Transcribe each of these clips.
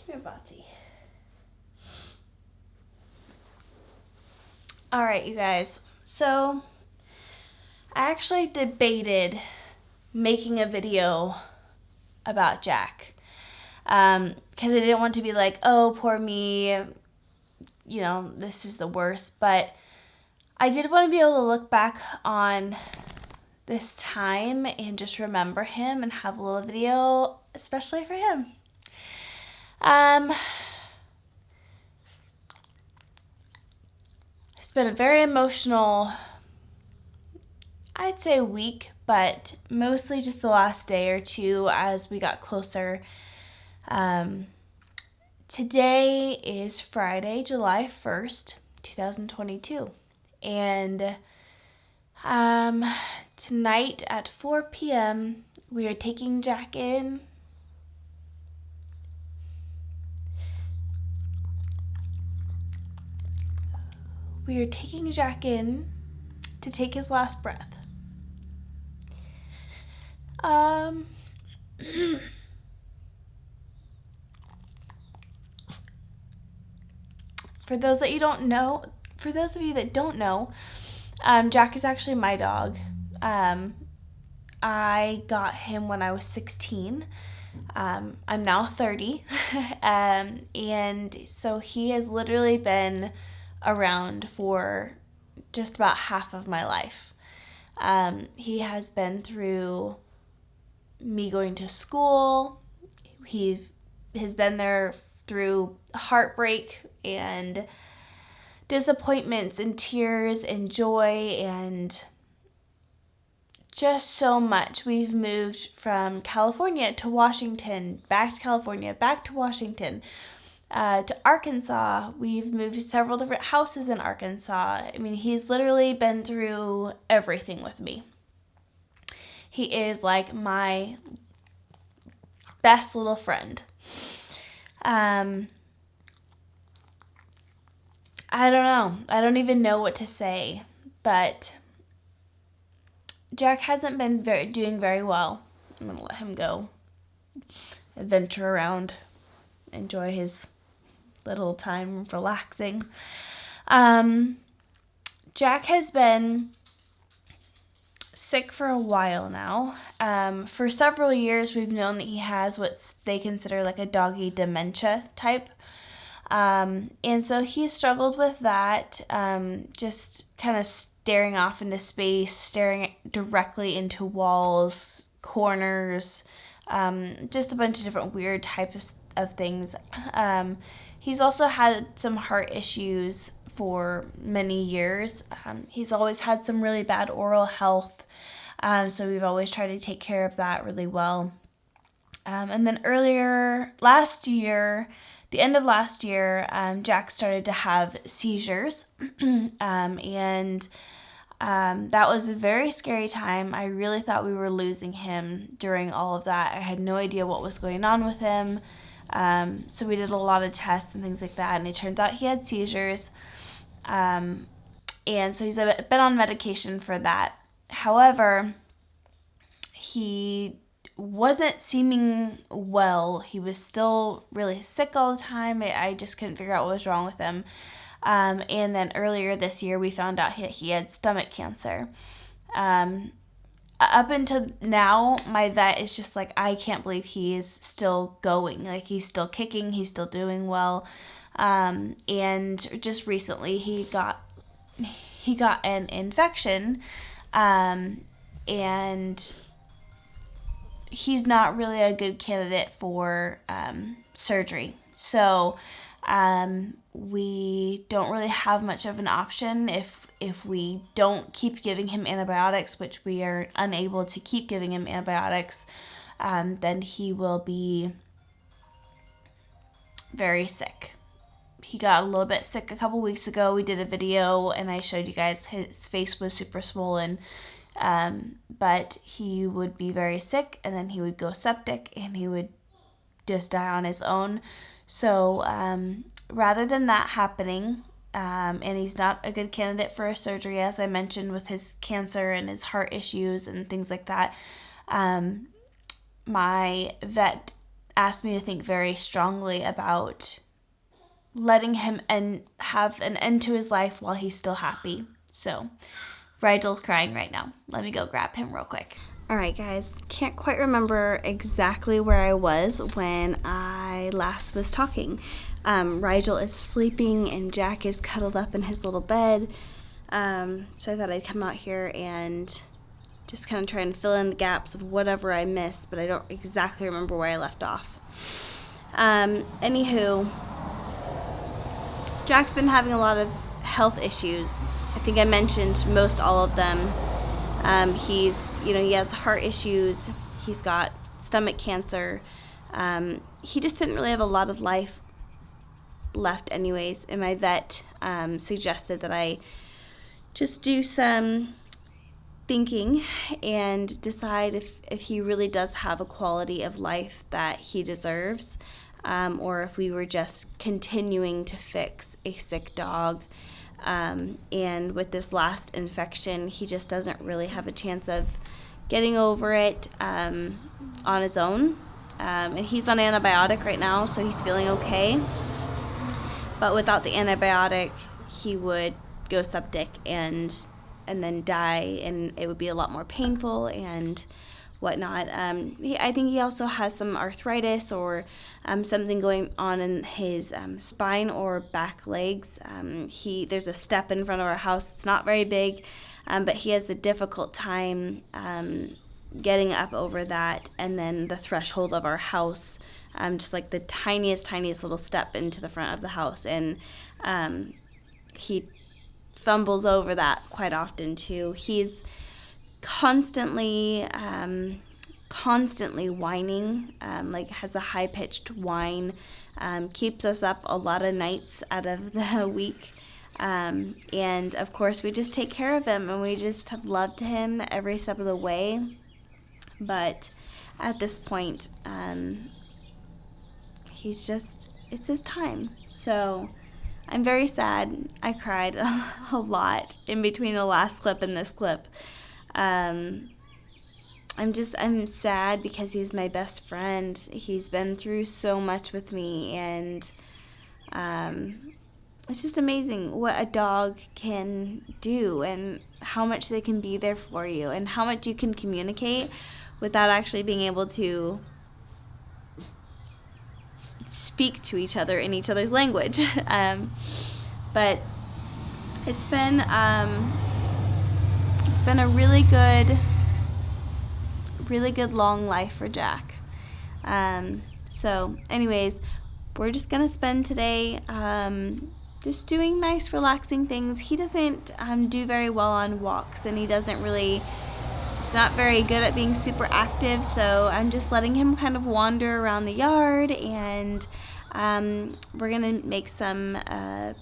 Here, Bati. All right, you guys. So I actually debated making a video about Jack because I didn't want to be like, oh, poor me, you know, this is the worst. But I did want to be able to look back on this time and just remember him and have a little video, especially for him. It's been a very emotional, I'd say week, but mostly just the last day or two as we got closer. Today is Friday, July 1st, 2022. And tonight at 4 p.m., we are taking Jack in. We are taking Jack in to take his last breath. For those of you that don't know, Jack is actually my dog. I got him when I was 16. I'm now 30. And so he has literally been around for just about half of my life. He has been through me going to school. He has been there through heartbreak and disappointments and tears and joy and just so much. We've moved from California to Washington, back to California, back to Washington, to Arkansas. We've moved several different houses in Arkansas. I mean, he's literally been through everything with me. He is like my best little friend. I don't know. I don't even know what to say, but Jack hasn't been doing very well. I'm going to let him go, adventure around, enjoy his little time relaxing. Jack has been sick for a while now. For several years, we've known that he has what they consider like a doggy dementia type. And so he struggled with that, just kind of staring off into space, staring directly into walls, corners, just a bunch of different weird types of things. He's also had some heart issues for many years. He's always had some really bad oral health, so we've always tried to take care of that really well. And then the end of last year, Jack started to have seizures, and that was a very scary time. I really thought we were losing him during all of that. I had no idea what was going on with him, so we did a lot of tests and things like that, and it turns out he had seizures, and so he's been on medication for that. However, he wasn't seeming well. He was still really sick all the time. I just couldn't figure out what was wrong with him. And then earlier this year, we found out he had stomach cancer. Up until now, my vet is just like, I can't believe he is still going. Like, he's still kicking. He's still doing well. And just recently, he got an infection. And he's not really a good candidate for surgery. So we don't really have much of an option if we don't keep giving him antibiotics, which we are unable to keep giving him antibiotics, then he will be very sick. He got a little bit sick a couple weeks ago. We did a video and I showed you guys his face was super swollen. But he would be very sick and then he would go septic and he would just die on his own. So rather than that happening, and he's not a good candidate for a surgery, as I mentioned, with his cancer and his heart issues and things like that, my vet asked me to think very strongly about letting him have an end to his life while he's still happy. So Rigel's crying right now. Let me go grab him real quick. All right, guys. Can't quite remember exactly where I was when I last was talking. Rigel is sleeping and Jack is cuddled up in his little bed. So I thought I'd come out here and just kind of try and fill in the gaps of whatever I missed, but I don't exactly remember where I left off. Anywho, Jack's been having a lot of health issues. I think I mentioned most all of them. He has heart issues. He's got stomach cancer. He just didn't really have a lot of life left anyways. And my vet suggested that I just do some thinking and decide if he really does have a quality of life that he deserves, or if we were just continuing to fix a sick dog. And with this last infection, he just doesn't really have a chance of getting over it on his own. And he's on antibiotic right now, so he's feeling okay. But without the antibiotic, he would go septic and then die, and it would be a lot more painful and whatnot. I think he also has some arthritis or something going on in his spine or back legs. There's a step in front of our house. It's not very big, but he has a difficult time getting up over that, and then the threshold of our house, just like the tiniest little step into the front of the house, and he fumbles over that quite often too. He's constantly whining, has a high-pitched whine, keeps us up a lot of nights out of the week. And of course we just take care of him, and we just have loved him every step of the way. But at this point, it's his time. So I'm very sad. I cried a lot in between the last clip and this clip. I'm sad because he's my best friend. He's been through so much with me, and it's just amazing what a dog can do and how much they can be there for you and how much you can communicate without actually being able to speak to each other in each other's language. But it's been a really good long life for Jack. So anyways, we're just gonna spend today just doing nice relaxing things. He doesn't do very well on walks, and he's not very good at being super active, so I'm just letting him kind of wander around the yard, and we're gonna make some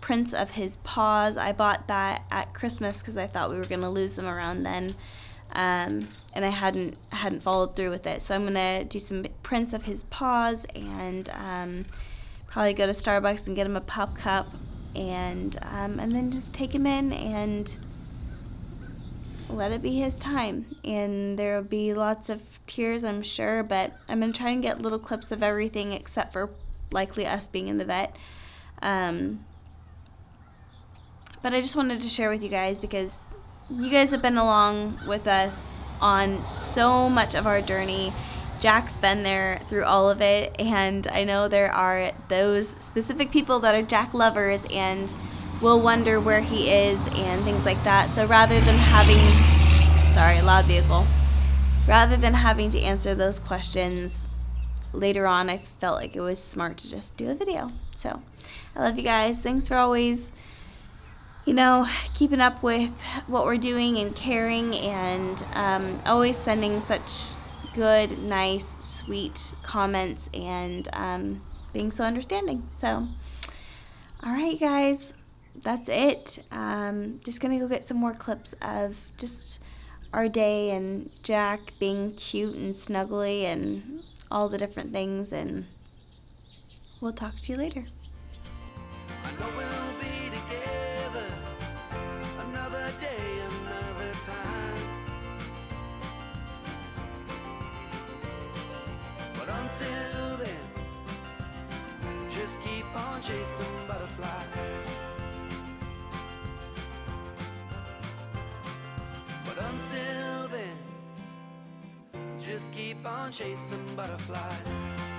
prints of his paws. I bought that at Christmas because I thought we were gonna lose them around then, and I hadn't followed through with it. So I'm gonna do some prints of his paws, and probably go to Starbucks and get him a pup cup, and then just take him in and let it be his time. And there will be lots of tears, I'm sure, but I'm gonna try and get little clips of everything except for likely us being in the vet. But I just wanted to share with you guys because you guys have been along with us on so much of our journey. Jack's been there through all of it, and I know there are those specific people that are Jack lovers and will wonder where he is and things like that. So rather than having to answer those questions later on, I felt like it was smart to just do a video. So I love you guys. Thanks for always, keeping up with what we're doing and caring, and always sending such good, nice, sweet comments, and being so understanding. So, all right, guys, that's it. Just gonna go get some more clips of just our day and Jack being cute and snuggly and all the different things, and we'll talk to you later. I know we'll be together another day, another time. But until then, just keep on chasing butterflies. But until then, just keep on chasing butterflies.